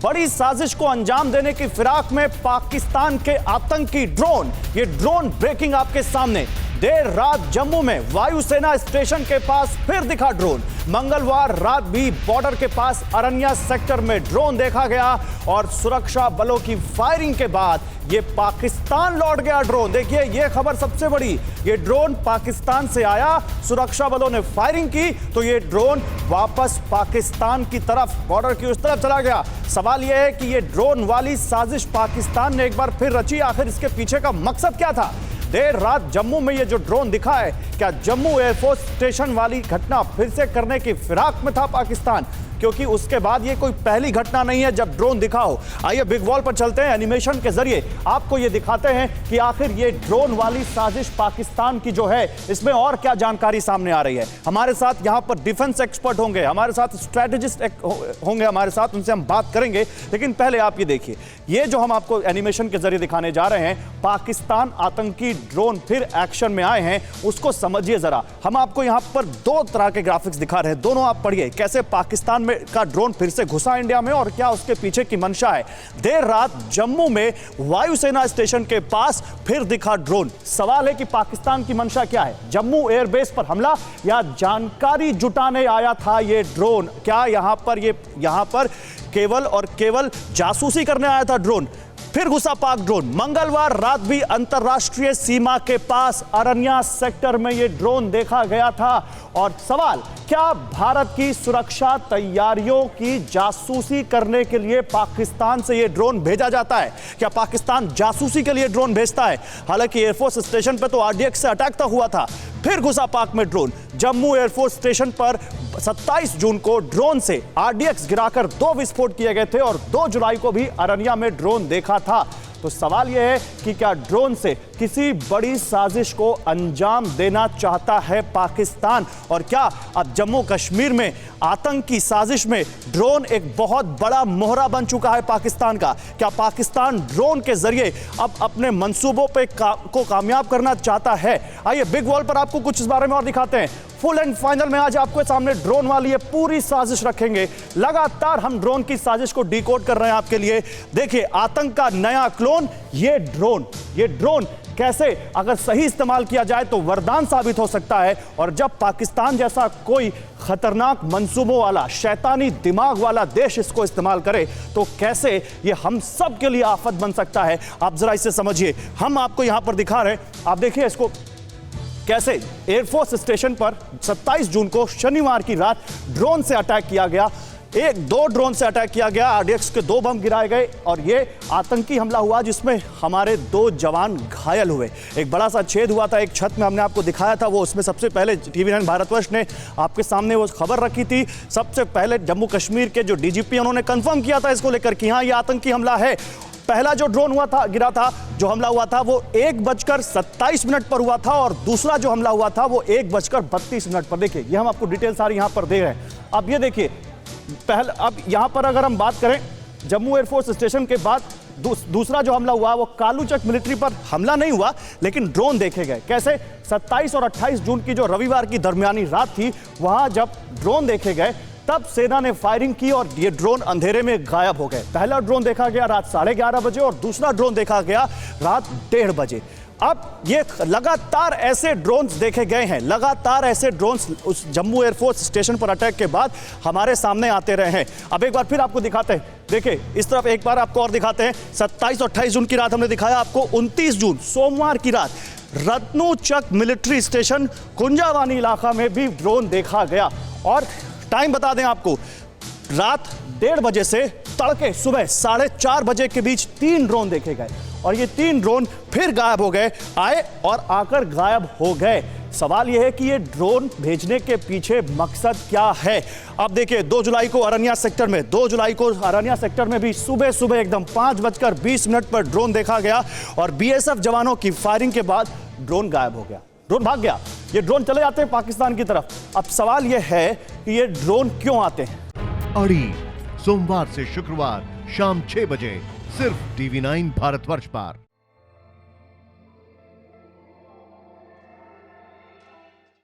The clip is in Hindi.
बड़ी साजिश को अंजाम देने की फिराक में पाकिस्तान के आतंकी ड्रोन, ये ड्रोन ब्रेकिंग आपके सामने। देर रात जम्मू में वायुसेना स्टेशन के पास फिर दिखा ड्रोन। मंगलवार रात भी बॉर्डर के पास अरनिया सेक्टर में ड्रोन देखा गया और सुरक्षा बलों की फायरिंग के बाद ये पाकिस्तान लौट गया ड्रोन। देखिए ये खबर सबसे बड़ी, ये ड्रोन पाकिस्तान से आया, सुरक्षा बलों ने फायरिंग की तो ये ड्रोन वापस पाकिस्तान की तरफ, बॉर्डर की उस तरफ चला गया। सवाल यह है कि ये ड्रोन वाली साजिश पाकिस्तान ने एक बार फिर रची, आखिर इसके पीछे का मकसद क्या था? देर रात जम्मू में ये जो ड्रोन दिखा है, क्या जम्मू एयरफोर्स स्टेशन वाली घटना फिर से करने की फिराक में था पाकिस्तान? क्योंकि उसके बाद ये कोई पहली घटना नहीं है जब ड्रोन दिखा हो। आइए बिग वॉल पर चलते हैं, एनिमेशन के जरिए आपको ये दिखाते हैं कि आखिर ये ड्रोन वाली साजिश पाकिस्तान की जो है, इसमें और क्या जानकारी सामने आ रही है। हमारे साथ यहाँ पर डिफेंस एक्सपर्ट होंगे, हमारे साथ स्ट्रेटेजिस्ट होंगे हमारे साथ, उनसे हम बात करेंगे। लेकिन पहले आप ये देखिए, ये जो हम आपको एनिमेशन के जरिए दिखाने जा रहे हैं, पाकिस्तान आतंकी ड्रोन फिर एक्शन में आए हैं, उसको समझिए जरा। हम आपको यहाँ पर दो तरह के ग्राफिक्स दिखा रहे हैं, दोनों आप पढ़िए। कैसे पाकिस्तान का ड्रोन फिर से घुसा इंडिया में और क्या उसके पीछे की मंशा है। देर रात जम्मू में वायुसेना स्टेशन के पास फिर दिखा ड्रोन। सवाल है कि पाकिस्तान की मंशा क्या है? जम्मू एयरबेस पर हमला या जानकारी जुटाने आया था ये ड्रोन? क्या यहां पर केवल और केवल जासूसी करने आया था ड्रोन? फिर घुसा पाक ड्रोन। मंगलवार रात भी अंतरराष्ट्रीय सीमा के पास अरनिया सेक्टर में यह ड्रोन देखा गया था। और सवाल, क्या भारत की सुरक्षा तैयारियों की जासूसी करने के लिए पाकिस्तान से यह ड्रोन भेजा जाता है? क्या पाकिस्तान जासूसी के लिए ड्रोन भेजता है? हालांकि एयरफोर्स स्टेशन पर तो आरडीएक्स से अटैक तो हुआ था, फिर घुसा पाक में ड्रोन। जम्मू एयरफोर्स स्टेशन पर 27 जून को ड्रोन से आरडीएक्स गिराकर 2 विस्फोट किए गए थे और 2 जुलाई को भी अरनिया में ड्रोन देखा था। तो सवाल यह है कि क्या ड्रोन से किसी बड़ी साजिश को अंजाम देना चाहता है पाकिस्तान? और क्या अब जम्मू कश्मीर में आतंकी साजिश में ड्रोन एक बहुत बड़ा मोहरा बन चुका है पाकिस्तान का? क्या पाकिस्तान ड्रोन के जरिए अब अपने मंसूबों पे को कामयाब करना चाहता है? आइए बिग वॉल पर आपको कुछ इस बारे में और दिखाते हैं। फुल एंड फाइनल में आज आपके सामने ड्रोन वाली ये पूरी साजिश रखेंगे। लगातार हम ड्रोन की साजिश को डिकोड कर रहे हैं आपके लिए। देखिए, आतंक का नया क्लोन ये ड्रोन कैसे अगर सही इस्तेमाल किया जाए तो वरदान साबित हो सकता है। और जब पाकिस्तान जैसा कोई खतरनाक मंसूबों वाला, शैतानी दिमाग वाला देश इसको इस्तेमाल करे तो कैसे ये हम सब के लिए आफत बन सकता है। आप जरा इसे समझिए, हम आपको यहां पर दिखा रहे हैं, आप देखिए इसको कैसे एयरफोर्स स्टेशन पर 27 जून को शनिवार की रात ड्रोन से अटैक किया गया। 2 ड्रोन से अटैक किया गया, आरडीएक्स के 2 बम गिराए गए और ये आतंकी हमला हुआ जिसमें हमारे 2 जवान घायल हुए। एक बड़ा सा छेद हुआ था एक छत में, हमने आपको दिखाया था वो। उसमें सबसे पहले टीवी9 भारतवर्ष ने आपके सामने वो खबर रखी थी। सबसे पहले जम्मू कश्मीर के जो डीजीपी उन्होंने कंफर्म किया था इसको लेकर कि हाँ ये आतंकी हमला है। पहला जो ड्रोन गिरा था, जो हमला हुआ था वो 1:27 पर हुआ था और दूसरा जो हमला हुआ था वो 1:32 पर। देखिए ये हम आपको डिटेल सारी यहां पर दे रहे हैं। अब ये देखिए, अब यहां पर अगर हम बात करें जम्मू एयरफोर्स स्टेशन के बाद दूसरा जो हमला हुआ वो कालूचक मिलिट्री पर हमला नहीं हुआ लेकिन ड्रोन देखे गए। कैसे? 27 और 28 जून की जो रविवार की दरमियानी रात थी, वहां जब ड्रोन देखे गए तब सेना ने फायरिंग की और ये ड्रोन अंधेरे में गायब हो गए। पहला ड्रोन देखा गया रात 11:30 बजे और दूसरा ड्रोन देखा गया रात 1:30 बजे। अब ये लगातार ऐसे ड्रोन्स देखे गए हैं, लगातार ऐसे ड्रोन्स उस जम्मू एयरफोर्स स्टेशन पर अटैक के बाद हमारे सामने आते रहे हैं। अब एक बार फिर आपको दिखाते हैं, देखिए इस तरफ एक बार आपको और दिखाते हैं। 27 और 28 जून की रात हमने दिखाया आपको। 29 जून सोमवार की रात रत्नूचक मिलिट्री स्टेशन कुंजावानी इलाका में भी ड्रोन देखा गया। और टाइम बता दें आपको, रात 1:30 बजे से तड़के सुबह 4:30 बजे के बीच 3 ड्रोन देखे गए और ये 3 ड्रोन फिर गायब हो गए, आए और आकर गायब हो गए। सवाल यह है कि ये ड्रोन भेजने के पीछे मकसद क्या है? अब देखिए 2 जुलाई को अरनिया सेक्टर में भी सुबह सुबह एकदम 5:20 पर ड्रोन देखा गया और बीएसएफ जवानों की फायरिंग के बाद ड्रोन गायब हो गया, ड्रोन भाग गया। ये ड्रोन चले जाते हैं पाकिस्तान की तरफ। अब सवाल यह है कि ये ड्रोन क्यों आते हैं? अड़ी सोमवार से शुक्रवार शाम 6 बजे सिर्फ टीवी9 भारतवर्ष पर।